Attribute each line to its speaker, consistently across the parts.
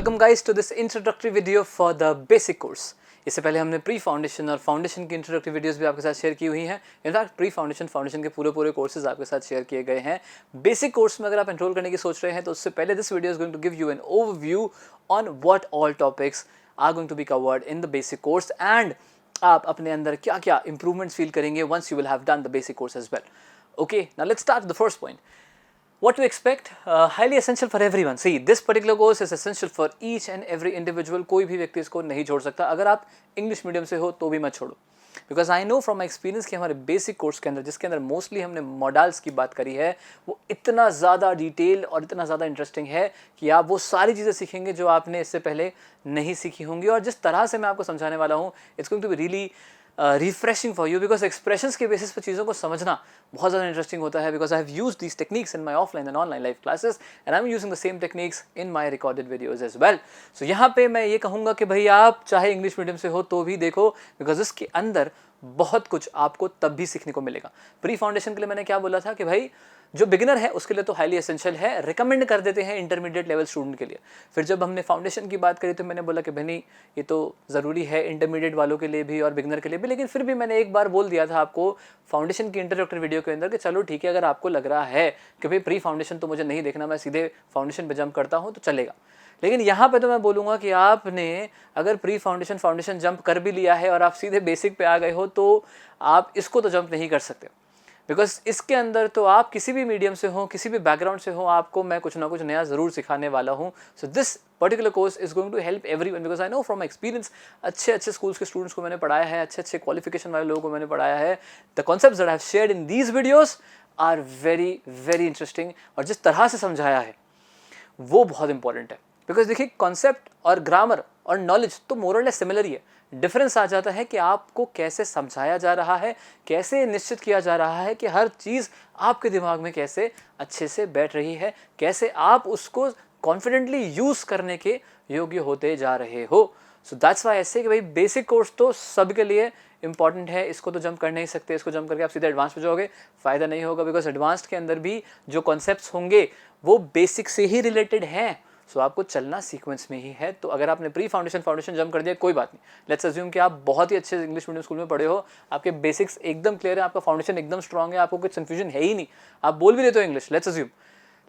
Speaker 1: Welcome guys to this introductory video for the basic course. इससे पहले हमने pre foundation और फाउंडेशन की इंट्रोडक्टरी वीडियोस भी आपके साथ शेयर की हुई हैं। इनफैक्ट प्री फाउंडेशन फाउंडेशन के पूरे कोर्सेज आपके साथ शेयर किए गए हैं। बेसिक कोर्स में अगर आप एनरोल करने की सोच रहे हैं तो उससे पहले this video is going to give you an overview on what all topics are going to be covered in the basic course and आप अपने अंदर क्या क्या इंप्रूवमेंट्स फील करेंगे once you will have done the basic course as well. Okay, now let's start the first point. What to expect? Highly essential for everyone. See, this particular course is essential for each and every individual. कोई भी व्यक्ति इसको नहीं छोड़ सकता. अगर आप English medium से हो तो भी मत छोड़ो. Because I know from my experience कि हमारे बेसिक कोर्स के अंदर, जिसके अंदर मोस्टली हमने मॉडल्स की बात करी है, वो इतना ज़्यादा डिटेल और इतना ज़्यादा इंटरेस्टिंग है कि आप वो सारी चीज़ें सीखेंगे जो आपने इससे पहले नहीं सीखी होंगी. और जिस तरह से मैं आपको समझाने वाला हूँ, it's going to be really refreshing for you, because expressions के बेसिस पर चीज़ों को समझना बहुत ज़्यादा इंटरेस्टिंग होता है. Because I have used these techniques in my offline and online live classes and I am using the same techniques in my recorded videos as well. So यहाँ पे मैं ये कहूँगा कि भाई आप चाहे इंग्लिश मीडियम से हो तो भी देखो, बिकॉज इसके अंदर बहुत कुछ आपको तब भी सीखने को मिलेगा. प्री फाउंडेशन के लिए मैंने क्या बोला था कि भाई जो बिगिनर है उसके लिए तो हाईली एसेंशियल है, रिकमेंड कर देते हैं इंटरमीडिएट लेवल स्टूडेंट के लिए. फिर जब हमने फाउंडेशन की बात करी तो मैंने बोला कि भाई ये तो ज़रूरी है इंटरमीडिएट वालों के लिए भी और बिगिनर के लिए भी. लेकिन फिर भी मैंने एक बार बोल दिया था आपको फाउंडेशन की इंट्रोडक्टरी वीडियो के अंदर कि चलो ठीक है, अगर आपको लग रहा है कि भाई प्री फाउंडेशन तो मुझे नहीं देखना, मैं सीधे फाउंडेशन पे जंप करता हूँ तो चलेगा. लेकिन यहाँ पे तो मैं बोलूँगा कि आपने अगर प्री फाउंडेशन जंप कर भी लिया है और आप सीधे बेसिक पे आ गए हो तो आप इसको तो जंप नहीं कर सकते. बिकॉज इसके अंदर तो आप किसी भी मीडियम से हो, किसी भी बैकग्राउंड से हो, आपको मैं कुछ ना कुछ नया ज़रूर सिखाने वाला हूँ. So this particular course is going to help everyone, because I know from experience अच्छे स्कूल्स के स्टूडेंट्स को मैंने पढ़ाया है, अच्छे क्वालिफिकेशन वाले लोगों को मैंने पढ़ाया है. The concepts that I have shared in these videos are very very interesting. और जिस तरह से समझाया है वो बहुत इंपॉर्टेंट है. बिकॉज देखिए, कॉन्सेप्ट और ग्रामर और नॉलेज तो मोरलेस सिमिलर ही है. डिफरेंस आ जाता है कि आपको कैसे समझाया जा रहा है, कैसे निश्चित किया जा रहा है कि हर चीज़ आपके दिमाग में कैसे अच्छे से बैठ रही है, कैसे आप उसको कॉन्फिडेंटली यूज़ करने के योग्य होते जा रहे हो. सो दैट्स वाई ऐसे कि भाई बेसिक कोर्स तो सबके लिए इंपॉर्टेंट है. इसको तो जंप कर नहीं सकते. इसको जंप करके आप सीधे एडवांस पे जाओगे, फ़ायदा नहीं होगा. बिकॉज एडवांस्ड के अंदर भी जो कॉन्सेप्ट्स होंगे वो बेसिक से ही रिलेटेड हैं. सो आपको चलना सीक्वेंस में ही है. तो अगर आपने प्री फाउंडेशन जंप कर दिया कोई बात नहीं. लेट्स अज्यूम कि आप बहुत ही अच्छे इंग्लिश मीडियम स्कूल में पढ़े हो, आपके बेसिक्स एकदम क्लियर है, आपका फाउंडेशन एकदम स्ट्रॉन्ग है, आपको कुछ कन्फ्यूजन है ही नहीं, आप बोल भी लेते हो इंग्लिश, लेट्स अज्यूम.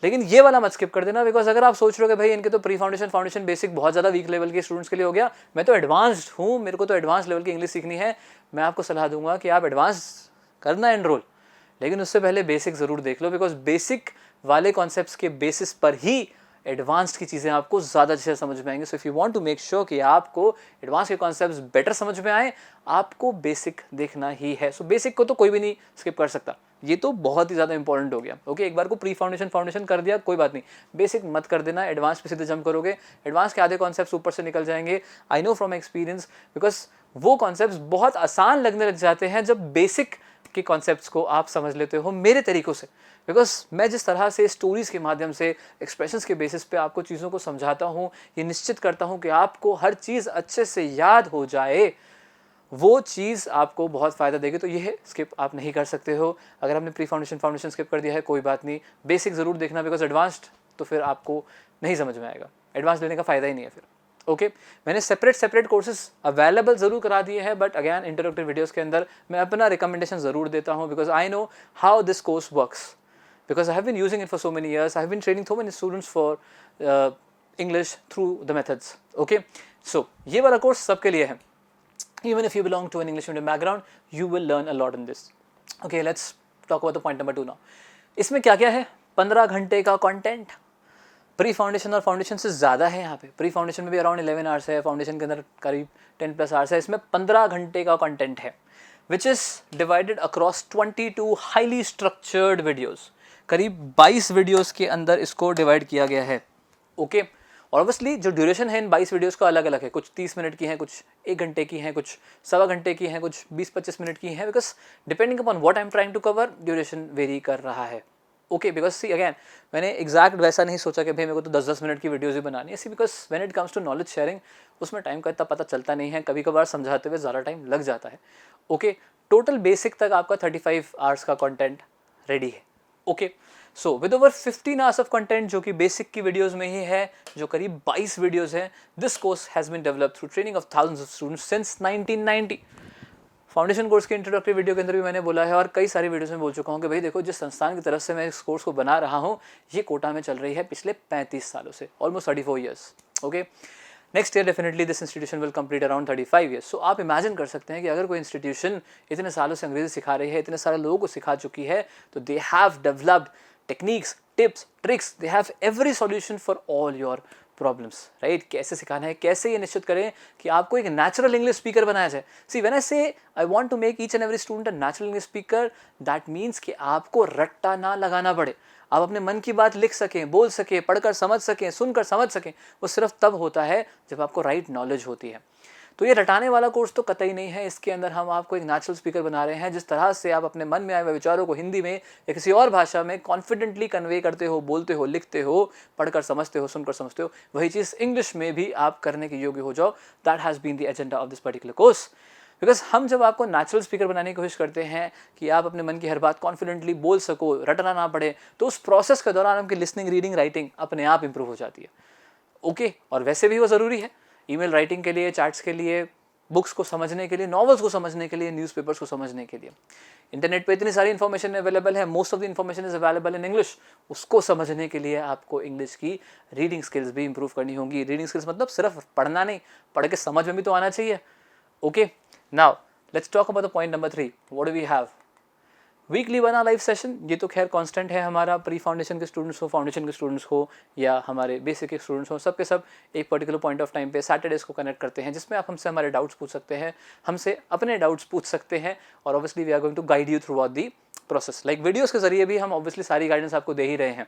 Speaker 1: लेकिन ये वाला मत स्किप कर देना. बिकॉज अगर आप सोच रहे हो कि भाई इनके तो प्री फाउंडेशन बेसिक बहुत ज़्यादा वीक लेवल के स्टूडेंट्स के लिए हो गया, मैं तो एडवांस्ड हूँ, मेरे को तो एडवांस लेवल की इंग्लिश सीखनी है, मैं आपको सलाह दूंगा कि आप एडवांस करना एनरोल, लेकिन उससे पहले बेसिक ज़रूर देख लो. बिकॉज बेसिक वाले कॉन्सेप्ट्स के बेसिस पर ही एडवांस्ड की चीज़ें आपको ज़्यादा अच्छे से समझ में आएंगी. So if you want to make sure कि आपको एडवांस के कॉन्सेप्ट्स बेटर समझ में आए, आपको बेसिक देखना ही है. सो बेसिक को तो कोई भी नहीं स्किप कर सकता. ये तो बहुत ही ज़्यादा इंपॉर्टेंट हो गया. ओके, एक बार को प्री फाउंडेशन कर दिया कोई बात नहीं, बेसिक मत कर देना. एडवांस पे सीधे जंप करोगे, एडवांस के आधे कॉन्सेप्ट्स ऊपर से निकल जाएंगे. आई नो फ्रॉम एक्सपीरियंस, बिकॉज वो कॉन्सेप्ट्स बहुत आसान लगने लग जाते हैं जब बेसिक के कॉन्सेप्ट्स को आप समझ लेते हो मेरे तरीक़ों से. बिकॉज मैं जिस तरह से स्टोरीज़ के माध्यम से, एक्सप्रेशंस के बेसिस पे आपको चीज़ों को समझाता हूँ, ये निश्चित करता हूँ कि आपको हर चीज़ अच्छे से याद हो जाए, वो चीज़ आपको बहुत फ़ायदा देगी. तो ये स्किप आप नहीं कर सकते हो. अगर आपने प्री फाउंडेशन स्किप कर दिया है कोई बात नहीं, बेसिक ज़रूर देखना. बिकॉज एडवांस्ड तो फिर आपको नहीं समझ में आएगा, एडवांस लेने का फ़ायदा ही नहीं है फिर. ओके, मैंने सेपरेट कोर्सेज अवेलेबल ज़रूर करा दिए हैं, बट अगैन इंटरएक्टिव वीडियोस के अंदर मैं अपना रिकमेंडेशन ज़रूर देता हूँ. Because I know how this course works, because I have been using it for so many years. I have been training so many students for English through the methods. Okay, so ये वाला course सबके लिए है. Even if you belong to an English medium background, you will learn a lot in this. Okay, let's talk about the point number 2 now. इसमें क्या क्या है? 15 घंटे का कंटेंट. प्री फाउंडेशन और फाउंडेशन से ज़्यादा है यहाँ पे. प्री फाउंडेशन में भी अराउंड 11 आवर्स है, फाउंडेशन के अंदर करीब 10+ आवर्स है. इसमें 15 घंटे का कंटेंट है, which is divided across 22 highly structured videos. करीब 22 वीडियोस के अंदर इसको डिवाइड किया गया है. ओके, ऑब्वियसली जो ड्यूरेशन है इन 22 वीडियोस का अलग अलग है. कुछ 30 मिनट की हैं, कुछ 1 घंटे की हैं, कुछ सवा घंटे की हैं, कुछ 20-25 मिनट की हैं. Because depending upon what I am trying to cover, duration vary कर रहा है. ओके, बिकॉज सी अगैन मैंने एग्जैक्ट वैसा नहीं सोचा कि भाई मेरे को तो 10-10 मिनट की वीडियोज़ ही बनानी है. See because when it comes to knowledge sharing, उसमें टाइम का इतना पता चलता नहीं है, कभी कभार समझाते हुए ज़्यादा टाइम लग जाता है. ओके, टोटल बेसिक तक आपका 35 आवर्स का कंटेंट रेडी है. Okay, so with over 15 hours of content जो कि बेसिक की वीडियोस में ही है, जो करीब 22 वीडियोस हैं, this course has been developed through training of thousands of students since 1990। Foundation course के इंट्रोडक्टरी वीडियो के अंदर भी मैंने बोला है और कई सारी वीडियोस में बोल चुका हूँ कि भाई देखो, जिस संस्थान की तरफ से मैं इस कोर्स को बना रहा हूँ, ये कोटा में चल रही है पिछले 35 सालों से, almost 34 years. Okay, next year definitely this institution will complete around 35 years. So आप इमेजिन कर सकते हैं कि अगर कोई इंस्टीट्यूशन इतने सालों से अंग्रेजी सिखा रही है, इतने सारे लोगों को सिखा चुकी है, तो they have developed techniques, tips, tricks, they have every solution for all your problems, right. कैसे सिखाना है, कैसे ये निश्चित करें कि आपको एक नेचुरल इंग्लिश स्पीकर बनाया जाए। सी when I say I want to make each and every student a natural English speaker, that means कि आपको रट्टा ना लगाना पड़े, आप अपने मन की बात लिख सकें, बोल सकें, पढ़कर समझ सकें, सुनकर समझ सकें। वो सिर्फ तब होता है जब आपको राइट नॉलेज होती है। तो ये रटाने वाला कोर्स तो कतई नहीं है। इसके अंदर हम आपको एक नेचुरल स्पीकर बना रहे हैं, जिस तरह से आप अपने मन में आए हुए विचारों को हिंदी में या किसी और भाषा में कॉन्फिडेंटली कन्वे करते हो, बोलते हो, लिखते हो, पढ़कर समझते हो, सुनकर समझते हो, वही चीज़ इंग्लिश में भी आप करने के योग्य हो जाओ। That has been the agenda of this particular course. Because हम जब आपको नेचुरल स्पीकर बनाने की कोशिश करते हैं कि आप अपने मन की हर बात कॉन्फिडेंटली बोल सको, रटना ना पड़े, तो उस प्रोसेस के दौरान आपकी लिसनिंग, रीडिंग, राइटिंग अपने आप इंप्रूव हो जाती है। ओके, और वैसे भी वो ज़रूरी है ईमेल राइटिंग के लिए, चैट्स के लिए, बुक्स को समझने के लिए, नॉवेल्स को समझने के लिए, न्यूज़पेपर्स को समझने के लिए। इंटरनेट पे इतनी सारी इन्फॉर्मेशन अवेलेबल है, most of the information is available in English. उसको समझने के लिए आपको इंग्लिश की रीडिंग स्किल्स भी इंप्रूव करनी होंगी। रीडिंग स्किल्स मतलब सिर्फ पढ़ना नहीं, पढ़ के समझ में भी तो आना चाहिए। Okay, now let's talk about the point number 3। What do we have? Weekly बना लाइव सेशन, ये तो खैर कांस्टेंट है हमारा। प्री फाउंडेशन के स्टूडेंट्स हो, फाउंडेशन के स्टूडेंट्स हो, या हमारे बेसिक के स्टूडेंट्स हो, सब के सब एक पर्टिकुलर पॉइंट ऑफ टाइम पे सैटरडेज को कनेक्ट करते हैं, जिसमें आप हमसे हमारे डाउट्स पूछ सकते हैं, हमसे अपने डाउट्स पूछ सकते हैं, और obviously we are going to guide you throughout the process. Like videos के जरिए भी हम ऑब्वियसली सारी गाइडेंस आपको दे ही रहे हैं,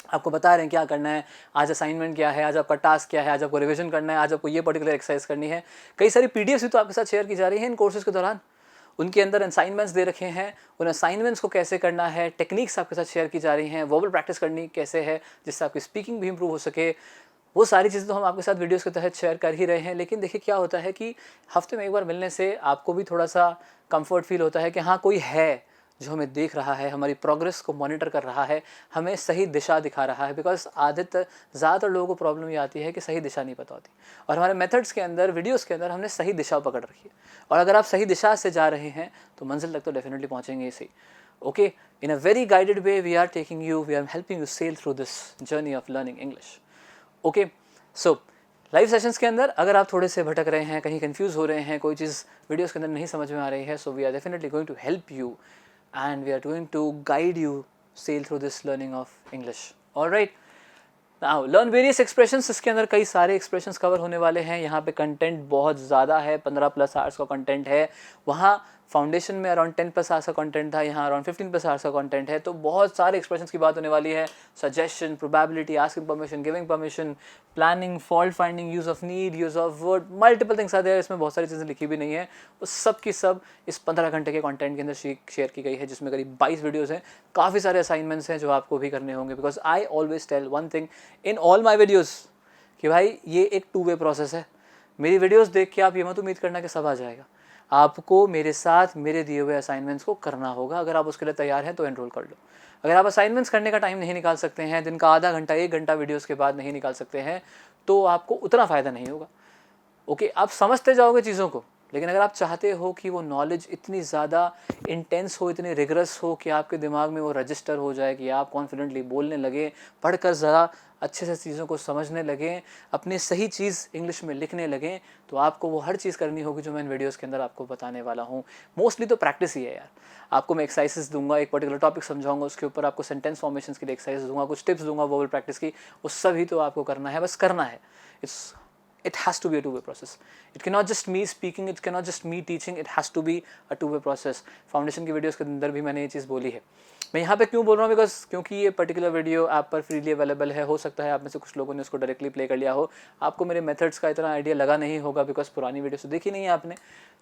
Speaker 1: आपको बता रहे हैं क्या करना है, आज असाइनमेंट क्या है, आज आपका टास्क क्या है, आज आपको रिवीजन करना है, आज आपको ये पर्टिकुलर एक्सरसाइज करनी है। कई सारी पीडीएफ्स भी तो आपके साथ शेयर की जा रही है इन कोर्सेज के दौरान। उनके अंदर असाइनमेंट्स दे रखे हैं, उन असाइनमेंट्स को कैसे करना है, टेक्निक्स आपके साथ शेयर की जा रही हैं, वर्बल प्रैक्टिस करनी कैसे है जिससे आपकी स्पीकिंग भी इंप्रूव हो सके। वो सारी चीज़ें तो हम आपके साथ वीडियोस के तहत शेयर कर ही रहे हैं। लेकिन देखिए क्या होता है कि हफ्ते में एक बार मिलने से आपको भी थोड़ा सा कंफर्ट फील होता है कि हाँ, कोई है जो हमें देख रहा है, हमारी प्रोग्रेस को मॉनिटर कर रहा है, हमें सही दिशा दिखा रहा है। बिकॉज ज़्यादातर लोगों को प्रॉब्लम ये आती है कि सही दिशा नहीं पता होती, और हमारे मेथड्स के अंदर, वीडियोस के अंदर हमने सही दिशा पकड़ रखी है। और अगर आप सही दिशा से जा रहे हैं तो मंजिल तक तो डेफिनेटली पहुँचेंगे इसी। Okay, in a very guided way we are taking you, we are helping you sail through this journey of learning English. Okay, so live sessions के अंदर अगर आप थोड़े से भटक रहे हैं, कहीं कंफ्यूज हो रहे हैं, कोई चीज़ वीडियोस के अंदर नहीं समझ में आ रही है, so we are definitely going to help you and we are going to guide you sail through this learning of English. All right, now learn various expressions। इसके अंदर कई सारे expressions कवर होने वाले हैं। यहाँ पे कंटेंट बहुत ज़्यादा है, 15+ आवर्स का कंटेंट है। वहाँ फाउंडेशन में अराउंड 10+ आवर्स का कंटेंट था, यहाँ अराउंड 15+ आवर्स का कंटेंट है। तो बहुत सारे एक्सप्रेशंस की बात होने वाली है। Suggestion, probability, asking permission, giving permission, planning, fault finding, use of need, use of word, multiple things are there. इसमें बहुत सारी चीज़ें लिखी भी नहीं है, वो सब की सब इस 15 घंटे के कंटेंट के अंदर शेयर की गई है, जिसमें करीब 22 वीडियोज़ हैं। काफ़ी सारे असाइनमेंट्स हैं जो आपको भी करने होंगे। Because I always tell one thing in all my videos कि भाई ये एक 2 वे प्रोसेस है। मेरी वीडियोज़ देख के आप ये मत उम्मीद करना कि सब आ जाएगा। आपको मेरे साथ मेरे दिए हुए असाइनमेंट्स को करना होगा। अगर आप उसके लिए तैयार हैं तो एनरोल कर लो। अगर आप असाइनमेंट्स करने का टाइम नहीं निकाल सकते हैं, दिन का आधा घंटा, 1 घंटा वीडियोस के बाद नहीं निकाल सकते हैं, तो आपको उतना फ़ायदा नहीं होगा। ओके, आप समझते जाओगे चीज़ों को, लेकिन अगर आप चाहते हो कि वो नॉलेज इतनी ज़्यादा इंटेंस हो, इतनी रिगरस हो कि आपके दिमाग में वो रजिस्टर हो जाए, कि आप कॉन्फिडेंटली बोलने लगे, पढ़कर ज़रा अच्छे से चीज़ों को समझने लगें, अपनी सही चीज़ इंग्लिश में लिखने लगें, तो आपको वो हर चीज़ करनी होगी जो मैं इन वीडियोज़ के अंदर आपको बताने वाला हूँ। मोस्टली तो प्रैक्टिस ही है यार। आपको मैं एक्सरसाइजेस दूंगा, एक पर्टिकुलर टॉपिक समझाऊंगा, उसके ऊपर आपको सेंटेंस फॉर्मेशंस के लिए एक्सरसाइज दूंगा, कुछ टिप्स दूंगा वर्बल प्रैक्टिस की। वो सभी तो आपको करना है, बस करना है। It has to be a two-way process. It cannot just me speaking, it cannot just me teaching, it has to be a two-way process. Foundation की वीडियोस के अंदर भी मैंने ये चीज़ बोली है। मैं यहाँ पे क्यों बोल रहा हूँ, बिकॉज क्योंकि ये पर्टिकुलर वीडियो ऐप पर फ्रीली अवेलेबल है। हो सकता है आप में से कुछ लोगों ने उसको डायरेक्टली प्ले कर लिया हो, आपको मेरे मेथड्स का इतना आइडिया लगा नहीं होगा, बिकॉज पुरानी वीडियो तो देखी नहीं है आपने।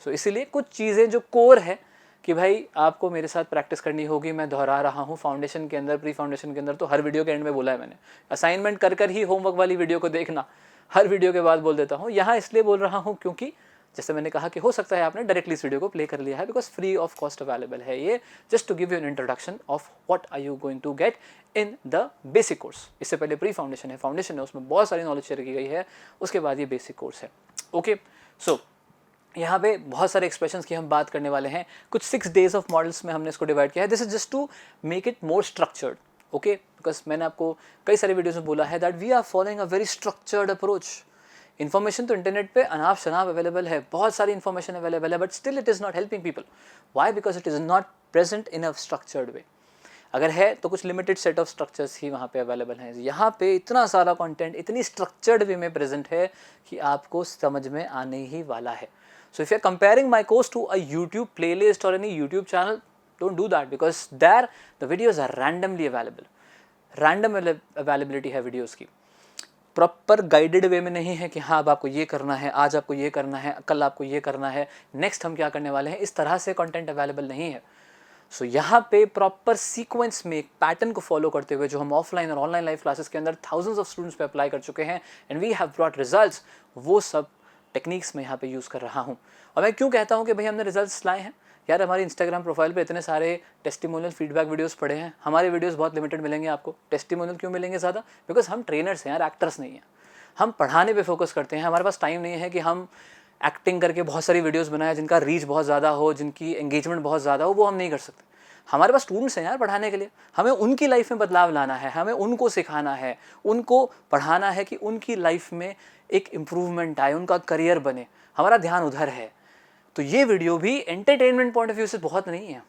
Speaker 1: सो इसीलिए कुछ चीज़ें जो कोर है कि भाई आपको मेरे साथ प्रैक्टिस करनी होगी। मैं दोहरा रहा हूँ, फाउंडेशन के अंदर, प्री फाउंडेशन के अंदर तो हर वीडियो के एंड में बोला है मैंने, असाइनमेंट कर ही होमवर्क वाली वीडियो को देखना, हर वीडियो के बाद बोल देता हूँ। यहाँ इसलिए बोल रहा हूँ क्योंकि जैसे मैंने कहा कि हो सकता है आपने डायरेक्टली इस वीडियो को प्ले कर लिया है, because free of cost available है ये, just to give you an introduction of what are you going to get in the basic course. इससे पहले प्री फाउंडेशन है, फाउंडेशन है, उसमें बहुत सारी नॉलेज शेयर की गई है, उसके बाद ये बेसिक कोर्स है। ओके, सो यहाँ पे बहुत सारे एक्सप्रेशंस की हम बात करने वाले हैं। कुछ 6 डेज ऑफ मॉडल्स में हमने इसको डिवाइड किया है। This is just to make it more structured, okay, because मैंने आपको कई सारे वीडियोस में बोला है that we are following a very structured approach. Information तो इंटरनेट पे अनाप शनाप अवेलेबल है, बहुत सारी इन्फॉर्मेशन अवेलेबल है, but still it is not helping people. Why? Because it is not present in a structured way. अगर है तो कुछ लिमिटेड सेट ऑफ स्ट्रक्चर्स ही वहाँ पे अवेलेबल हैं। यहाँ पे इतना सारा कंटेंट इतनी स्ट्रक्चर्ड वे में प्रेजेंट है कि आपको समझ में आने ही वाला है। So if you're comparing my course to a YouTube playlist or any YouTube channel, don't do that, because there the videos are randomly available. Random availability है videos की, प्रॉपर गाइडेड वे में नहीं है कि हाँ अब आपको ये करना है, आज आपको ये करना है, कल आपको ये करना है, नेक्स्ट हम क्या करने वाले हैं, इस तरह से कंटेंट अवेलेबल नहीं है। सो यहाँ पे प्रॉपर सीक्वेंस में एक पैटर्न को फॉलो करते हुए जो हम ऑफलाइन और ऑनलाइन लाइव क्लासेस के अंदर थाउजेंड्स ऑफ स्टूडेंट्स पे अप्लाई कर चुके हैं and we have brought results, वो सब टेक्निक्स मैं यहाँ पे यूज़ कर रहा हूँ। और मैं क्यों कहता हूँ कि भाई हमने रिजल्ट्स लाए हैं? यार हमारी इंस्टाग्राम प्रोफाइल पे इतने सारे टेस्टिमोनियल फीडबैक वीडियोस पड़े हैं, हमारे वीडियोस बहुत लिमिटेड मिलेंगे आपको। टेस्टिमोनियल क्यों मिलेंगे ज़्यादा? बिकॉज हम ट्रेनर्स हैं यार, एक्टर्स नहीं हैं। हम पढ़ाने पे फोकस करते हैं, हमारे पास टाइम नहीं है कि हम एक्टिंग करके बहुत सारी वीडियोज़ बनाएं जिनका रीच बहुत ज़्यादा हो, जिनकी एंगेजमेंट बहुत ज़्यादा हो, वो हम नहीं कर सकते। हमारे पास स्टूडेंट्स हैं यार पढ़ाने के लिए, हमें उनकी लाइफ में बदलाव लाना है, हमें उनको सिखाना है, उनको पढ़ाना है कि उनकी लाइफ में एक इम्प्रूवमेंट आए, उनका करियर बने, हमारा ध्यान उधर है। तो ये वीडियो भी एंटरटेनमेंट पॉइंट ऑफ व्यू से बहुत नहीं है,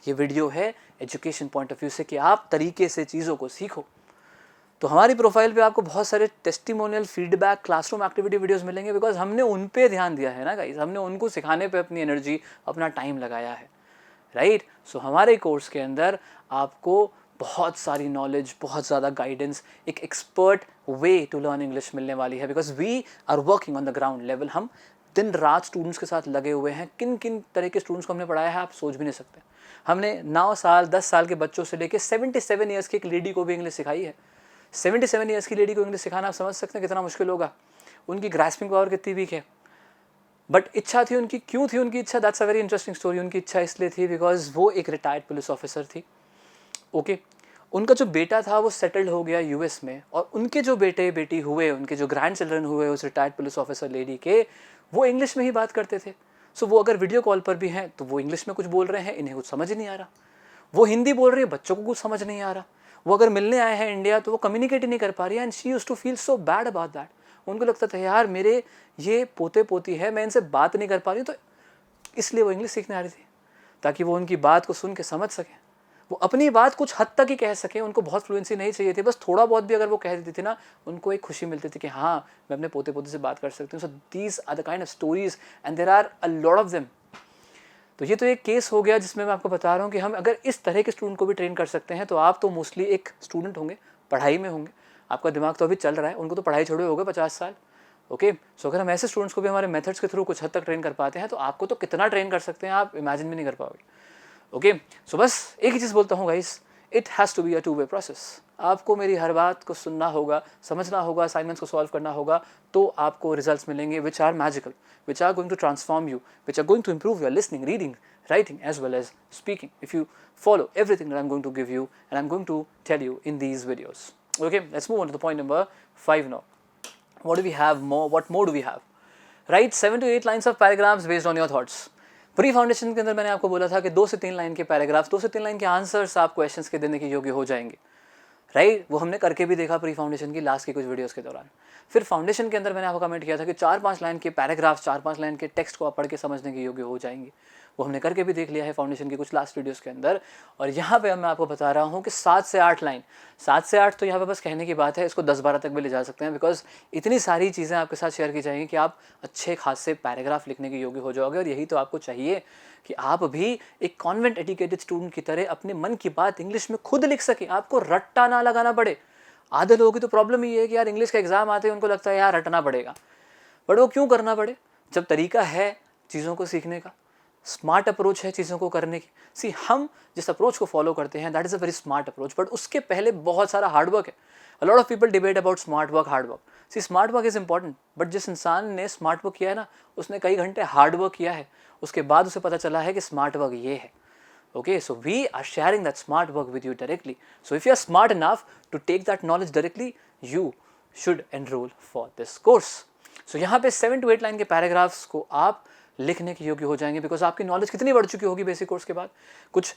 Speaker 1: ये वीडियो है एजुकेशन पॉइंट ऑफ व्यू से कि आप तरीके से चीज़ों को सीखो। तो हमारी प्रोफाइल पे आपको बहुत सारे testimonial feedback classroom activity videos मिलेंगे, बिकॉज हमने उन पे ध्यान दिया है ना गाइस, हमने उनको सिखाने पे अपनी एनर्जी, अपना टाइम लगाया है, राइट। सो हमारे कोर्स के अंदर आपको बहुत सारी नॉलेज, बहुत ज़्यादा गाइडेंस, एक expert way to learn English मिलने वाली है, because we are working on the ground level. हम दिन रात स्टूडेंट्स के साथ लगे हुए हैं। किन किन तरह के स्टूडेंट्स को हमने पढ़ाया है आप सोच भी नहीं सकते। हमने 9 साल 10 साल के बच्चों से लेकर 77 ईयर्स की एक लेडी को भी इंग्लिश सिखाई है। 77 ईयर्स की लेडी को इंग्लिश सिखाना आप समझ सकते हैं कितना मुश्किल होगा। उनकी ग्रास्पिंग पावर कितनी वीक है, बट इच्छा थी उनकी। क्यों थी उनकी इच्छा? That's a very interesting story. उनकी इच्छा इसलिए थी बिकॉज वो एक रिटायर्ड पुलिस ऑफिसर थी, ओके। उनका जो बेटा था वो सेटल्ड हो गया यूएस में, और उनके जो बेटे बेटी हुए, उनके जो ग्रैंड चिल्ड्रन हुए उस रिटायर्ड पुलिस ऑफिसर लेडी के, वो इंग्लिश में ही बात करते थे। सो वो अगर वीडियो कॉल पर भी हैं तो वो इंग्लिश में कुछ बोल रहे हैं, इन्हें कुछ समझ ही नहीं आ रहा। वो हिंदी बोल रही है, बच्चों को कुछ समझ नहीं आ रहा। वो अगर मिलने आए हैं इंडिया तो वो कम्युनिकेट ही नहीं कर पा रही है, and she used to feel so bad about that. उनको लगता था यार मेरे ये पोते पोती है, मैं इनसे बात नहीं कर पा रही हूँ, तो इसलिए वो इंग्लिश सीखने आ रही थी ताकि वो उनकी बात को सुन के समझ सकें, वो अपनी बात कुछ हद तक ही कह सकें। उनको बहुत फ्लुएंसी नहीं चाहिए थी, बस थोड़ा बहुत भी अगर वो कह देती थी ना, उनको एक खुशी मिलती थी कि हाँ मैं अपने पोते पोते से बात कर सकती हूँ। So these are the kind of stories and there are a lot of them. तो ये तो एक केस हो गया जिसमें मैं आपको बता रहा हूँ कि हम अगर इस तरह के स्टूडेंट को भी ट्रेन कर सकते हैं तो आप तो मोस्टली एक स्टूडेंट होंगे, पढ़ाई में होंगे, आपका दिमाग तो अभी चल रहा है, उनको तो पढ़ाई छोड़े हो गए 50 साल, ओके। सो अगर हम ऐसे स्टूडेंट्स को भी हमारे मेथड्स के थ्रू कुछ हद तक ट्रेन कर पाते हैं तो आपको तो कितना ट्रेन कर सकते हैं आप इमेजिन भी नहीं कर पाओगे, ओके। सो बस एक ही चीज़ बोलता हूँ guys, it has to be a two way process. आपको मेरी हर बात को सुनना होगा, समझना होगा, असाइनमेंट्स को सॉल्व करना होगा, तो आपको रिजल्ट्स मिलेंगे which are magical, which are going to transform you, which are going to improve your listening, reading, writing as well as speaking, if you follow everything that I'm going to give you and I'm going to tell you in these videos. Okay, let's move on to the point number 5 now. What do we have more? What more do we have? Write 7 to 8 lines of paragraphs based on your thoughts. Pre foundation के अंदर मैंने आपको बोला था कि 2 से 3 line के paragraphs, 2 से 3 लाइन के आंसर्स आप क्वेश्चंस के देने के योग्य हो जाएंगे, राइट। वो हमने करके भी देखा प्री फाउंडेशन की लास्ट की कुछ वीडियोस के दौरान। फिर फाउंडेशन के अंदर मैंने आपको कमेंट किया था कि 4-5 लाइन के पैराग्राफ्स, 4-5 लाइन के टेक्स्ट को आप पढ़ के समझने के योग्य हो जाएंगे। वो हमने करके भी देख लिया है फाउंडेशन की कुछ लास्ट वीडियोस के अंदर। और यहाँ पे मैं आपको बता रहा हूँ कि 7 से 8 लाइन, 7 से 8 तो यहाँ पे बस कहने की बात है, इसको 10-12 तक भी ले जा सकते हैं, बिकॉज इतनी सारी चीज़ें आपके साथ शेयर की जाएंगी कि आप अच्छे खासे पैराग्राफ लिखने के योग्य हो जाओगे। और यही तो आपको चाहिए कि आप भी एक कॉन्वेंट एजुकेटेड स्टूडेंट की तरह अपने मन की बात इंग्लिश में खुद लिख सकें, आपको रट्टा ना लगाना पड़े। आधे लोगों की तो प्रॉब्लम ये है कि यार इंग्लिश का एग्जाम आते हैं उनको लगता है यार रटना पड़ेगा, बट वो क्यों करना पड़े जब तरीका है चीज़ों को सीखने का। स्मार्ट अप्रोच है चीज़ों को करने की। सी हम जिस अप्रोच को फॉलो करते हैं that is a very smart approach, but उसके पहले बहुत सारा हार्डवर्क है। A lot of people debate about smart work, hard work. See smart work is important, but जिस इंसान ने स्मार्ट वर्क किया है ना, उसने कई घंटे हार्ड वर्क किया है, उसके बाद उसे पता चला है कि स्मार्ट वर्क ये है। Okay, so we are sharing that smart work with you directly. So if you are smart enough to take that knowledge directly, you should enroll for this course. So यहाँ पे 7 to 8 line के paragraphs को आप लिखने के योग्य हो जाएंगे, बिकॉज आपकी नॉलेज कितनी बढ़ चुकी होगी बेसिक कोर्स के बाद। कुछ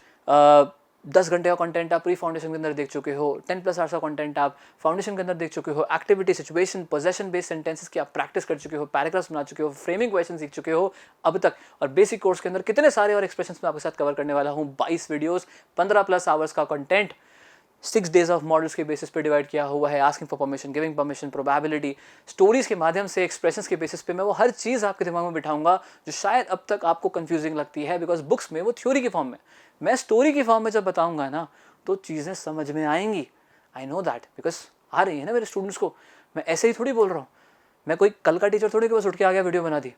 Speaker 1: 10 घंटे का कंटेंट आप प्री फाउंडेशन के अंदर देख चुके हो, 10+ आवर्स का कंटेंट आप फाउंडेशन के अंदर देख चुके हो, activity, situation, possession based sentences की आप प्रैक्टिस कर चुके हो, पैराग्राफ्स बना चुके हो, फ्रेमिंग क्वेश्चन सीख चुके हो अब तक। और बेसिक कोर्स के अंदर कितने सारे और एक्सप्रेशंस मैं आपके साथ कवर करने वाला हूँ। 22 वीडियोस, 15+ आवर्स का कंटेंट, 6 डेज ऑफ मॉडल्स के बेसिस पे डिवाइड किया हुआ है। Asking for permission, giving permission, probability, stories के माध्यम से, एक्सप्रेशंस के बेसिस पे मैं वो हर चीज़ आपके दिमाग में बिठाऊंगा जो शायद अब तक आपको कंफ्यूजिंग लगती है, बिकॉज बुक्स में वो थ्योरी के फॉर्म में, मैं स्टोरी की फॉर्म में जब बताऊंगा ना तो चीज़ें समझ में आएंगी। आई नो दैट, बिकॉज आ रही है ना मेरे स्टूडेंट्स को। मैं ऐसे ही थोड़ी बोल रहा हूँ, मैं कोई कल का टीचर थोड़ी कि बस उठ के आ गया वीडियो बना दी।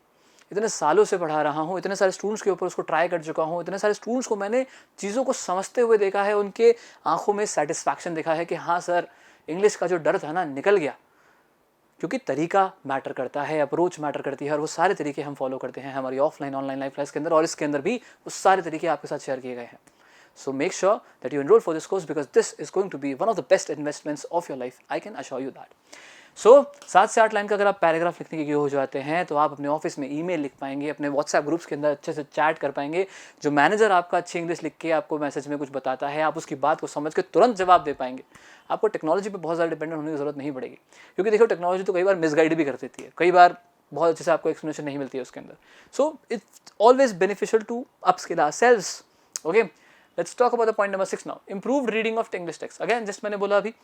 Speaker 1: इतने सालों से पढ़ा रहा हूँ, इतने सारे स्टूडेंट्स के ऊपर उसको ट्राई कर चुका हूँ, इतने सारे स्टूडेंट्स को मैंने चीज़ों को समझते हुए देखा है, उनके आंखों में सेटिस्फैक्शन देखा है कि हाँ सर, इंग्लिश का जो डर था ना निकल गया। क्योंकि तरीका मैटर करता है, अप्रोच मैटर करती है, और वो सारे तरीके हम फॉलो करते हैं हमारी ऑफलाइन ऑनलाइन लाइफ क्लास के अंदर, और इसके अंदर भी वो सारे तरीके आपके साथ शेयर किए गए हैं। So make sure that you enroll for this course, because this is going to be one of the best investments of your life. I can assure you that. So 7 से 8 लाइन का अगर आप paragraph लिखने के लिए हो जाते हैं तो आप अपने ऑफिस में ईमेल लिख पाएंगे, अपने व्हाट्सएप ग्रुप्स के अंदर अच्छे से चैट कर पाएंगे। जो मैनेजर आपका अच्छी इंग्लिश लिख के आपको मैसेज में कुछ बताता है, आप उसकी बात को समझ के तुरंत जवाब दे पाएंगे। आपको टेक्नोलॉजी पे बहुत ज़्यादा डिपेंडेंट होने की जरूरत नहीं पड़ेगी, क्योंकि देखो टेक्नोलॉजी तो कई बार मिसगाइड भी कर देती है, कई बार बहुत अच्छे से आपको एक्सप्लेनेशन नहीं मिलती है उसके अंदर। So it's always beneficial to upskill ourselves. Okay, let's talk about the point number 6 now, improved reading of English text. Again just मैंने बोला अभी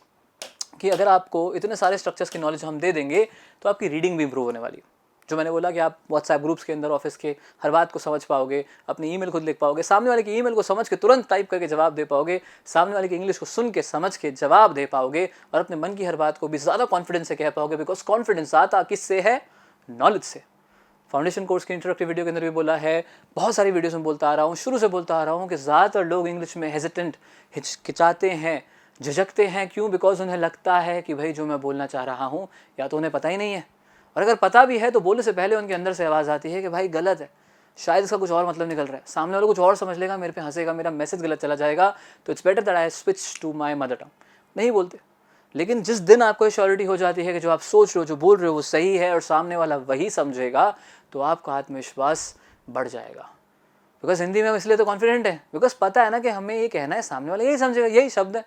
Speaker 1: कि अगर आपको इतने सारे स्ट्रक्चर्स की नॉलेज हम दे देंगे तो आपकी रीडिंग भी इंप्रूव होने वाली है। जो मैंने बोला कि आप व्हाट्सएप ग्रुप्स के अंदर ऑफिस के हर बात को समझ पाओगे, अपनी ईमेल खुद लिख पाओगे, सामने वाले की ईमेल को समझ के तुरंत टाइप करके जवाब दे पाओगे, सामने वाले की इंग्लिश को सुन के समझ के जवाब दे पाओगे, और अपने मन की हर बात को भी ज़्यादा कॉन्फिडेंस से कह पाओगे, बिकॉज कॉन्फिडेंस आता किससे है? नॉलेज से। फाउंडेशन कोर्स की इंट्रोडक्टिव वीडियो के अंदर भी बोला है, बहुत सारी वीडियोस में बोलता आ रहा हूँ, शुरू से बोलता आ रहा हूँ कि ज़्यादातर लोग इंग्लिश में हेजिटेंट, हिचकिचाते हैं, झिझकते हैं। क्यों? बिकॉज उन्हें लगता है कि भाई जो मैं बोलना चाह रहा हूँ या तो उन्हें पता ही नहीं है, और अगर पता भी है तो बोलने से पहले उनके अंदर से आवाज़ आती है कि भाई गलत है, शायद इसका कुछ और मतलब निकल रहा है, सामने वाला कुछ और समझ लेगा, मेरे पे हंसेगा, मेरा मैसेज गलत चला जाएगा, तो it's better that I switch to my mother tongue. नहीं बोलते। लेकिन जिस दिन आपको श्योरिटी हो जाती है कि जो आप सोच रहे हो, जो बोल रहे हो वो सही है और सामने वाला वही समझेगा, तो आपका आत्मविश्वास बढ़ जाएगा। बिकॉज हिंदी में हम इसलिए तो कॉन्फिडेंट है, बिकॉज पता है ना कि हमें ये कहना है, सामने वाला यही समझेगा, यही शब्द है।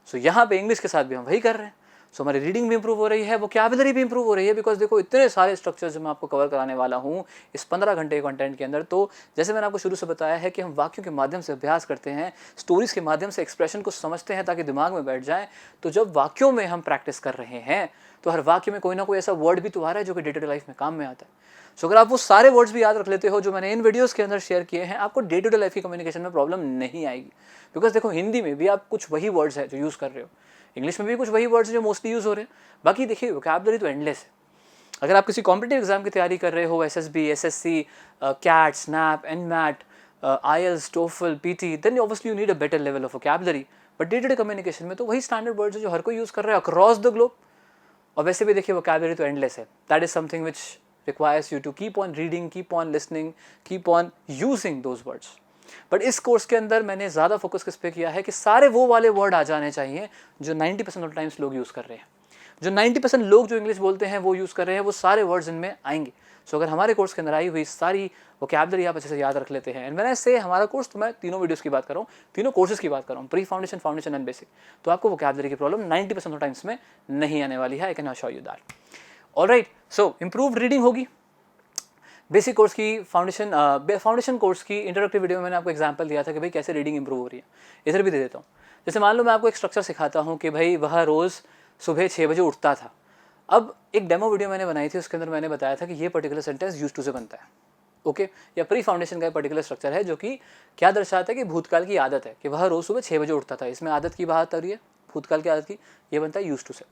Speaker 1: सो यहाँ पे इंग्लिश के साथ भी हम वही कर रहे हैं। सो हमारी रीडिंग भी इंप्रूव हो रही है, वोकैबुलरी भी इंप्रूव हो रही है, बिकॉज देखो इतने सारे स्ट्रक्चर्स जो मैं आपको कवर कराने वाला हूँ इस 15 घंटे के कंटेंट के अंदर। तो जैसे मैंने आपको शुरू से बताया है कि हम वाक्यों के माध्यम से अभ्यास करते हैं, स्टोरीज के माध्यम से एक्सप्रेशन को समझते हैं ताकि दिमाग में बैठ जाए। तो जब वाक्यों में हम प्रैक्टिस कर रहे हैं तो हर वाक्य में कोई ना कोई ऐसा वर्ड भी तो आ रहा है जो कि डे टू डे लाइफ में काम में आता है। सो अगर आप वो सारे वर्ड्स भी याद रख लेते हो जो मैंने इन वीडियोस के अंदर शेयर किए हैं, आपको डे टू डे लाइफ की कम्युनिकेशन में प्रॉब्लम नहीं आएगी। बिकॉज देखो हिंदी में भी आप कुछ वही वर्ड्स है जो यूज़ कर रहे हो, इंग्लिश में भी कुछ वही वर्ड्स जो मोस्टली यूज़ हो रहे हैं। बाकी देखिए वोकैबुलरी तो एंडलेस है। अगर आप किसी कॉम्पिटिटिव एग्जाम की तैयारी कर रहे हो, SSB, SSC, CAT, SNAP, NMAT, IELTS, TOEFL, PT, then obviously you need a better level of vocabulary. But day to day communication में तो वही स्टैंडर्ड वर्ड्स है जो हर कोई यूज़ कर रहा है अक्रॉस द ग्लोब। और वैसे भी देखिए वोकैबुलरी तो एंडलेस है। That is something which requires you to keep on reading, keep on listening, keep on using those words. But इस कोर्स के अंदर मैंने ज़्यादा फोकस किस पे किया है कि सारे वो वाले वर्ड आ जाने चाहिए जो 90% ऑफ टाइम्स लोग यूज़ कर रहे हैं। जो 90% लोग जो इंग्लिश बोलते हैं वो यूज़ कर रहे हैं, वो सारे वर्ड्स इनमें आएंगे। सो अगर हमारे कोर्स के अंदर आई हुई सारी वोकैबुलरी आप अच्छे से याद रख लेते हैं, एंड मैंने से हमारा कोर्स, तो मैं तीनों वीडियोस की बात कर रहा हूँ, तीनों कोर्सेज की बात कर रहा हूँ, pre foundation, foundation and basic, तो आपको वोकैबुलरी की प्रॉब्लम 90% ऑफ टाइम्स में नहीं आने वाली है। I can assure you that. Alright, so improved reading होगी। बेसिक कोर्स की फाउंडेशन कोर्स की इंट्रोडक्टिव वीडियो में मैंने आपको एग्जांपल दिया था कि भाई कैसे रीडिंग इंप्रूव हो रही है। इधर भी दे देता हूँ। जैसे मान लो मैं आपको एक स्ट्रक्चर सिखाता हूँ कि भाई वह रोज़ सुबह 6 बजे उठता था। अब एक डेमो वीडियो मैंने बनाई थी, उसके अंदर मैंने बताया था कि ये पर्टिकुलर सेंटेंस यूज्ड टू से बनता है। ओके, या प्री फाउंडेशन का पर्टिकुलर स्ट्रक्चर है जो कि क्या दर्शाता है कि भूतकाल की आदत है कि वह रोज़ सुबह 6 बजे उठता था। इसमें आदत की बात आ रही है, भूतकाल की आदत की, ये बनता है यूज्ड टू से।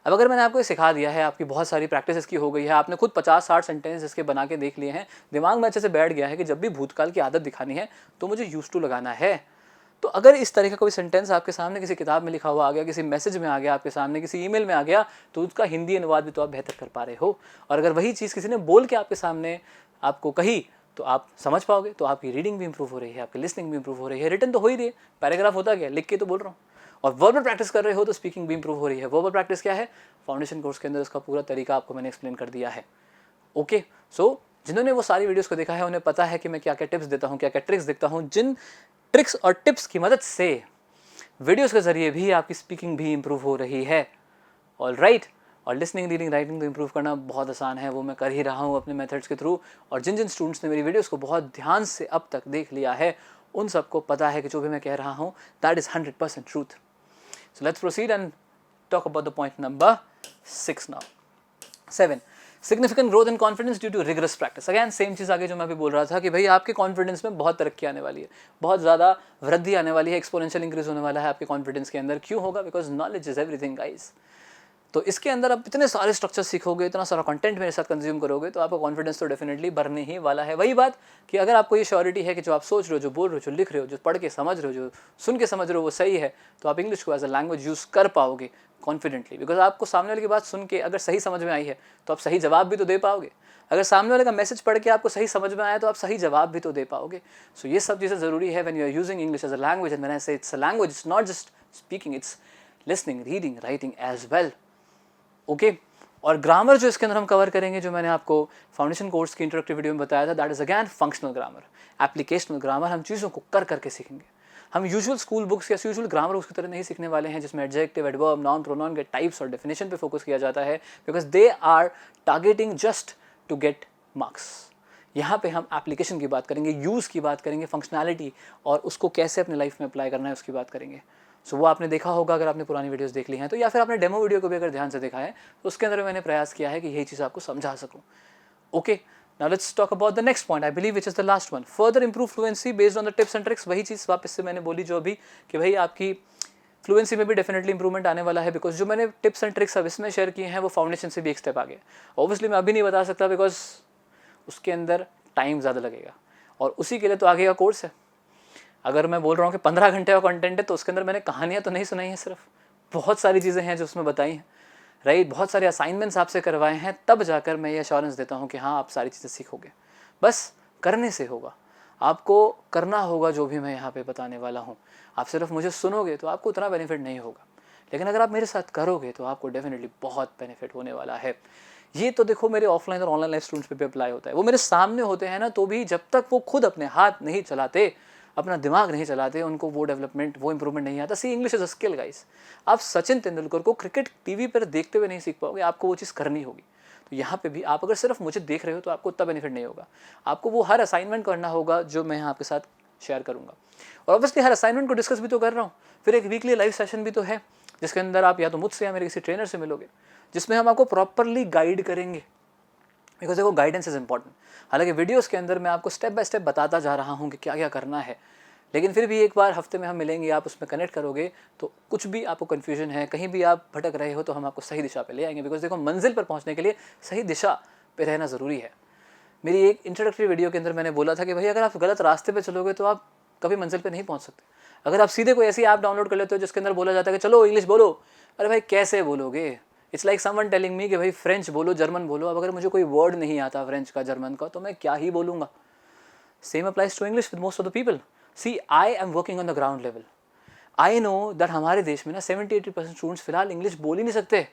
Speaker 1: अब अगर मैंने आपको ये सिखा दिया है, आपकी बहुत सारी प्रैक्टिस इसकी हो गई है, आपने खुद 50-60 सेंटेंस इसके बना के देख लिए हैं, दिमाग में अच्छे से बैठ गया है कि जब भी भूतकाल की आदत दिखानी है तो मुझे यूज्ड टू लगाना है। तो अगर इस तरह का कोई सेंटेंस आपके सामने किसी किताब में लिखा हुआ आ गया, किसी मैसेज में आ गया आपके सामने, किसी ईमेल में आ गया, तो उसका हिंदी अनुवाद भी तो आप बेहतर कर पा रहे हो। और अगर वही चीज़ किसी ने बोल के आपके सामने आपको कही तो आप समझ पाओगे, तो आपकी रीडिंग भी इंप्रूव हो रही है, आपकी लिसनिंग भी इंप्रूव हो रही है, रिटन तो हो ही रही है, पैराग्राफ होता गया, लिख के तो बोल रहा हूँ। और वर्बल प्रैक्टिस कर रहे हो तो स्पीकिंग भी इंप्रूव हो रही है। वर्बल प्रैक्टिस क्या है, फाउंडेशन कोर्स के अंदर उसका पूरा तरीका आपको मैंने एक्सप्लेन कर दिया है। ओके, सो जिन्होंने वो सारी वीडियोस को देखा है उन्हें पता है कि मैं क्या क्या टिप्स देता हूँ, क्या क्या ट्रिक्स देता हूँ, जिन ट्रिक्स और टिप्स की मदद से वीडियोस के जरिए भी आपकी स्पीकिंग भी इंप्रूव हो रही है। ऑल राइट, और लिसनिंग, रीडिंग, राइटिंग तो इंप्रूव करना बहुत आसान है, वो मैं कर ही रहा हूँ अपने मेथड्स के थ्रू। और जिन जिन स्टूडेंट्स ने मेरी वीडियोस को बहुत ध्यान से अब तक देख लिया है उन सबको पता है कि जो भी मैं कह रहा हूँ that is 100% truth. So let's proceed and talk about the point number 6 now. 7, significant growth and confidence due to rigorous practice. Again same चीज़ आगे जो मैं अभी बोल रहा था कि भाई आपके कॉन्फिडेंस में बहुत तरक्की आने वाली है, बहुत ज़्यादा वृद्धि आने वाली है, एक्सपोनेंशियल इंक्रीज होने वाला है आपके कॉन्फिडेंस के अंदर। क्यों होगा? Because knowledge is everything guys. तो इसके अंदर आप इतने सारे स्ट्रक्चर सीखोगे, इतना सारा कंटेंट मेरे साथ कंज्यूम करोगे तो आपका कॉन्फिडेंस तो डेफिनेटली बढ़ने ही वाला है। वही बात कि अगर आपको ये श्योरिटी है कि जो आप सोच रहे हो, जो बोल रहे हो, जो लिख रहे हो, जो पढ़ के समझ रहे हो, जो सुन के समझ रहे हो वो सही है, तो आप इंग्लिश को एज अ लैंग्वेज यूज़ कर पाओगे कॉन्फिडेंटली। बिकॉज आपको सामने वाले की बात सुन के अगर सही समझ में आई है तो आप सही जवाब भी तो दे पाओगे। अगर सामने वाले का मैसेज पढ़ के आपको सही समझ में आया तो आप सही जवाब भी तो दे पाओगे। सो ये सब चीज़ें ज़रूरी है when you are using English as a language. And when I say it's a language, it's not just speaking, it's listening, reading, writing as well. Okay, और ग्रामर जो इसके अंदर हम कवर करेंगे, जो मैंने आपको फाउंडेशन कोर्स की इंट्रोडक्टिव वीडियो में बताया था, that is again functional grammar, applicational grammar. हम चीज़ों को कर करके सीखेंगे। हम यूजुअल स्कूल बुक्स या यूजुअल ग्रामर बुक्स की तरह नहीं सीखने वाले हैं जिसमें एडजेक्टिव, एडवर्ब, नाउन, प्रोनाउन के टाइप्स और डेफिनेशन पे फोकस किया जाता है, because they are targeting just to get marks. यहाँ पे हम एप्लीकेशन की बात करेंगे, यूज़ की बात करेंगे, फंक्शनैलिटी और उसको कैसे अपने लाइफ में अप्लाई करना है उसकी बात करेंगे। सो वो आपने देखा होगा अगर आपने पुरानी वीडियोस देख ली हैं तो, या फिर आपने डेमो वीडियो को भी अगर ध्यान से देखा है तो उसके अंदर मैंने प्रयास किया है कि यही चीज़ आपको समझा सकूं। Okay, now let's talk about the next point, I believe which is the last one, further improve fluency based on the tips and tricks. वही चीज़ वापस से मैंने बोली जो अभी कि भाई आपकी फ्लुएंसी में भी डेफिनेटली इंप्रूवमेंट आने वाला है, बिकॉज जो मैंने टिप्स एंड ट्रिक्स अब इसमें शेयर किए हैं वो फाउंडेशन से भी एक स्टेप आगे। ऑब्वियसली मैं अभी नहीं बता सकता बिकॉज उसके अंदर टाइम ज़्यादा लगेगा और उसी के लिए तो आगे का कोर्स है। अगर मैं बोल रहा हूँ कि 15 घंटे का कंटेंट है तो उसके अंदर मैंने कहानियाँ तो नहीं सुनाई हैं, सिर्फ बहुत सारी चीज़ें हैं जो उसमें बताई हैं, राइट। बहुत सारे असाइनमेंट्स आपसे करवाए हैं, तब जाकर मैं ये एश्योरेंस देता हूँ कि हाँ आप सारी चीज़ें सीखोगे। बस करने से होगा, आपको करना होगा जो भी मैं यहाँ पे बताने वाला हूँ। आप सिर्फ मुझे सुनोगे तो आपको उतना बेनिफिट नहीं होगा, लेकिन अगर आप मेरे साथ करोगे तो आपको डेफिनेटली बहुत बेनिफिट होने वाला है। ये तो देखो मेरे ऑफलाइन और ऑनलाइन लाइफ स्टूडेंट्स पे भी अप्लाई होता है। वो मेरे सामने होते हैं ना, तो भी जब तक वो खुद अपने हाथ नहीं चलाते, अपना दिमाग नहीं चलाते, उनको वो डेवलपमेंट, वो इंप्रूवमेंट नहीं आता। See English is a skill guys. आप सचिन तेंदुलकर को क्रिकेट टीवी पर देखते हुए नहीं सीख पाओगे, आपको वो चीज़ करनी होगी। तो यहाँ पे भी आप अगर सिर्फ मुझे देख रहे हो तो आपको उतना बेनिफिट नहीं होगा। आपको वो हर असाइनमेंट करना होगा जो मैं यहाँ आपके साथ शेयर करूँगा। और ऑब्वियसली हर असाइनमेंट को डिस्कस भी तो कर रहा हूँ। फिर एक वीकली लाइव सेशन भी तो है जिसके अंदर आप या तो मुझसे या मेरे किसी ट्रेनर से मिलोगे, जिसमें हम आपको प्रॉपरली गाइड करेंगे। बिकॉज देखो गाइडेंस इज इंपॉर्टेंट। हालांकि वीडियोस के अंदर मैं आपको स्टेप बाय स्टेप बताता जा रहा हूँ कि क्या क्या करना है, लेकिन फिर भी एक बार हफ्ते में हम मिलेंगे, आप उसमें कनेक्ट करोगे तो कुछ भी आपको कन्फ्यूजन है, कहीं भी आप भटक रहे हो तो हम आपको सही दिशा पे ले आएंगे। बिकॉज देखो मंजिल पर पहुंचने के लिए सही दिशा पे रहना ज़रूरी है। मेरी एक इंट्रोडक्टरी वीडियो के अंदर मैंने बोला था कि भाई अगर आप गलत रास्ते पे चलोगे तो आप कभी मंजिल पे नहीं पहुंच सकते। अगर आप सीधे कोई ऐसी ऐप डाउनलोड कर लेते हो जिसके अंदर बोला जाता है कि चलो इंग्लिश बोलो, अरे भाई कैसे बोलोगे? It's like someone telling me कि भाई फ्रेंच बोलो, जर्मन बोलो। अब अगर मुझे कोई वर्ड नहीं आता फ्रेंच का, जर्मन का, तो मैं क्या ही बोलूँगा। Same applies to English with most of the people. See I am working on the ground level. I know that हमारे देश में ना 70-80% स्टूडेंट्स फिलहाल इंग्लिश बोल ही नहीं सकते।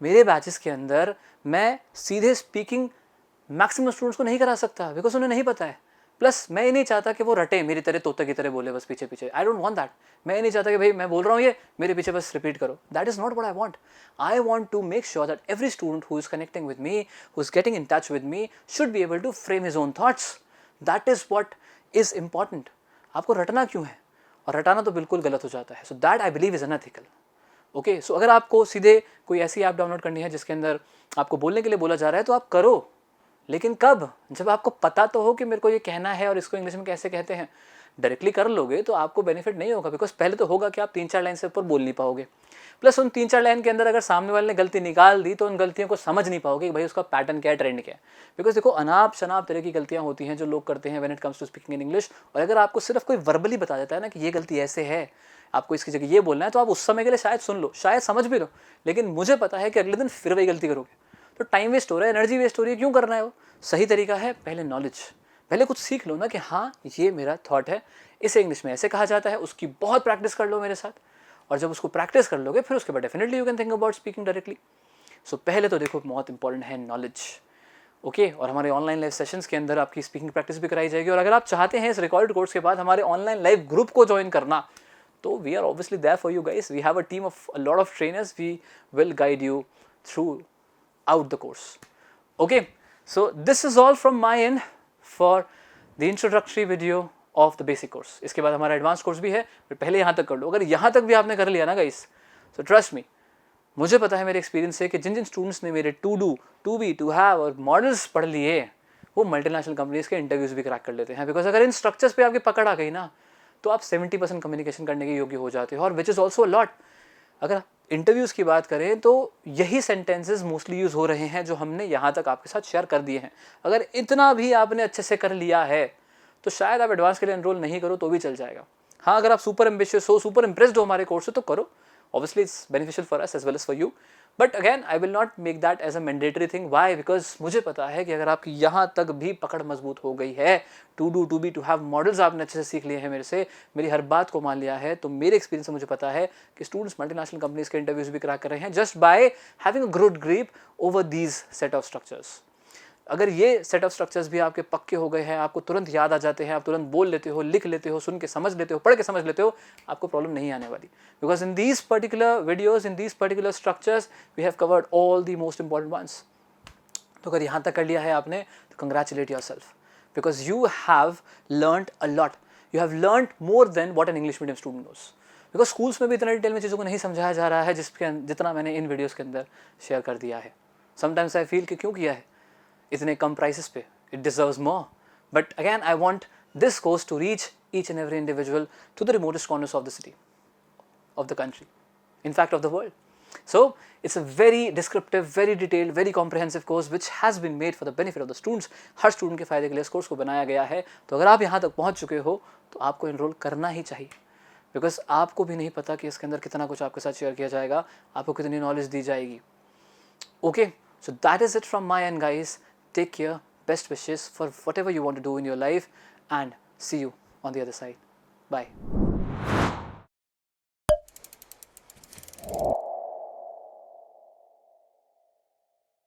Speaker 1: मेरे बैचेस के अंदर मैं सीधे स्पीकिंग मैक्सिमम स्टूडेंट्स को नहीं करा सकता बिकॉज उन्हें नहीं पता है। प्लस मैं ये नहीं चाहता कि वो रटे मेरी तरह, तोते की तरह बोले बस पीछे पीछे। I don't want that. मैं ये नहीं चाहता कि भाई मैं बोल रहा हूँ ये मेरे पीछे बस रिपीट करो। That is not what I want. I want to make sure that every student who is connecting with me, who is getting in touch with me, should be able to frame his own thoughts. That is what is important. आपको रटना क्यों है? और रटाना तो बिल्कुल गलत हो जाता है। So that I believe is unethical. Okay, so अगर आपको सीधे कोई ऐसी ऐप डाउनलोड करनी है जिसके अंदर आपको बोलने के लिए बोला जा रहा है तो आप करो, लेकिन कब? जब आपको पता तो हो कि मेरे को ये कहना है और इसको इंग्लिश में कैसे कहते हैं। डायरेक्टली कर लोगे तो आपको बेनिफिट नहीं होगा, बिकॉज पहले तो होगा कि आप 3-4 लाइन से ऊपर बोल नहीं पाओगे, प्लस उन 3-4 लाइन के अंदर अगर सामने वाले ने गलती निकाल दी तो उन गलतियों को समझ नहीं पाओगे कि भाई उसका पैटर्न क्या है, ट्रेंड क्या है। बिकॉज देखो, अनाप शनाप तरह की गलतियां होती हैं जो लोग करते हैं when it comes to speaking in English. और अगर आपको सिर्फ कोई वर्बली बता देता है ना कि ये गलती ऐसे है, आपको इसकी जगह ये बोलना है, तो आप उस समय के लिए शायद सुन लो, शायद समझ भी लो, लेकिन मुझे पता है कि अगले दिन फिर वही गलती करोगे, तो टाइम वेस्ट हो रहा है, एनर्जी वेस्ट हो रही है, क्यों करना है वो? सही तरीका है पहले नॉलेज, पहले कुछ सीख लो ना कि हाँ ये मेरा थॉट है, इसे इंग्लिश में ऐसे कहा जाता है, उसकी बहुत प्रैक्टिस कर लो मेरे साथ, और जब उसको प्रैक्टिस कर लोगे फिर उसके बाद definitely you can think about speaking directly. So पहले तो देखो बहुत इंपॉर्टेंट है नॉलेज, ओके। और हमारे ऑनलाइन लाइव सेशंस के अंदर आपकी स्पीकिंग प्रैक्टिस भी कराई जाएगी। और अगर आप चाहते हैं इस रिकॉर्डेड कोर्स के बाद हमारे ऑनलाइन लाइव ग्रुप को ज्वाइन करना, तो we are obviously there for you guys. We have a team of a lot of trainers, we will guide you throughout the course, okay. So this is all from my end for the introductory video of the basic course. इसके बाद हमारा advance course भी है, पहले यहाँ तक कर लो। अगर यहाँ तक भी आपने कर लिया ना गाइस, सो ट्रस्ट मी, मुझे पता है मेरे एक्सपीरियंस से कि जिन जिन स्टूडेंट्स ने मेरे to do, to be, to have और मॉडल्स पढ़ लिए, वो मल्टीनेशनल कंपनीज के इंटरव्यूज भी क्रैक कर लेते हैं। बिकॉज अगर इन स्ट्रक्चर्स पे आपकी पकड़ आ गई ना, तो आप 70% कम्युनिकेशन करने के योग्य हो जाते हो, और which is also a lot. अगर इंटरव्यूज़ की बात करें तो यही सेंटेंसेस मोस्टली यूज़ हो रहे हैं जो हमने यहाँ तक आपके साथ शेयर कर दिए हैं। अगर इतना भी आपने अच्छे से कर लिया है तो शायद आप एडवांस के लिए एनरोल नहीं करो तो भी चल जाएगा। हाँ, अगर आप सुपर एम्बिशियस हो, सुपर इम्प्रेस्ड हो हमारे कोर्स से, तो करो। Obviously it's beneficial for us as well as for you, but again I will not make that as a mandatory thing. Why? Because मुझे पता है कि अगर आपकी यहाँ तक भी पकड़ मजबूत हो गई है, to do, to be, to have models आपने अच्छे से सीख लिए हैं मेरे से, मेरी हर बात को मान लिया है, तो मेरे एक्सपीरियंस से मुझे पता है कि स्टूडेंट्स मल्टीनेशनल कंपनीज के इंटरव्यूज भी क्रैक कर रहे हैं just by having a good grip over these set of structures. अगर ये सेट ऑफ स्ट्रक्चर्स भी आपके पक्के हो गए हैं, आपको तुरंत याद आ जाते हैं, आप तुरंत बोल लेते हो, लिख लेते हो, सुन के समझ लेते हो, पढ़ के समझ लेते हो, आपको प्रॉब्लम नहीं आने वाली। Because in these particular videos, in these particular structures, we have covered all the most important ones. तो अगर यहाँ तक कर लिया है आपने, तो congratulate yourself, because you have learned a lot, you have learned more than what an English medium student knows. Because schools में भी इतना डिटेल में चीज़ों को नहीं समझाया जा रहा है जितना मैंने इन वीडियोज़ के अंदर शेयर कर दिया है। समटाइम्स आई फील कि क्यों किया है इतने कम प्राइसेस पे, it deserves more. But again I want this course to reach each and every individual to the remotest corners of the city, of the country, in fact of the world. So it's a very descriptive, very detailed, very comprehensive course which has been made for the benefit of the students. Her student के फायदे के लिए इस course को बनाया गया है। तो अगर आप यहाँ तक पहुँच चुके हो तो आपको एनरोल करना ही चाहिए, बिकॉज आपको भी नहीं पता कि इसके अंदर कितना कुछ आपके साथ शेयर किया जाएगा, आपको कितनी नॉलेज दी जाएगी। Okay, so that is it from my and guys. Take care, best wishes for whatever you want to do in your life, and see you on the other side. Bye.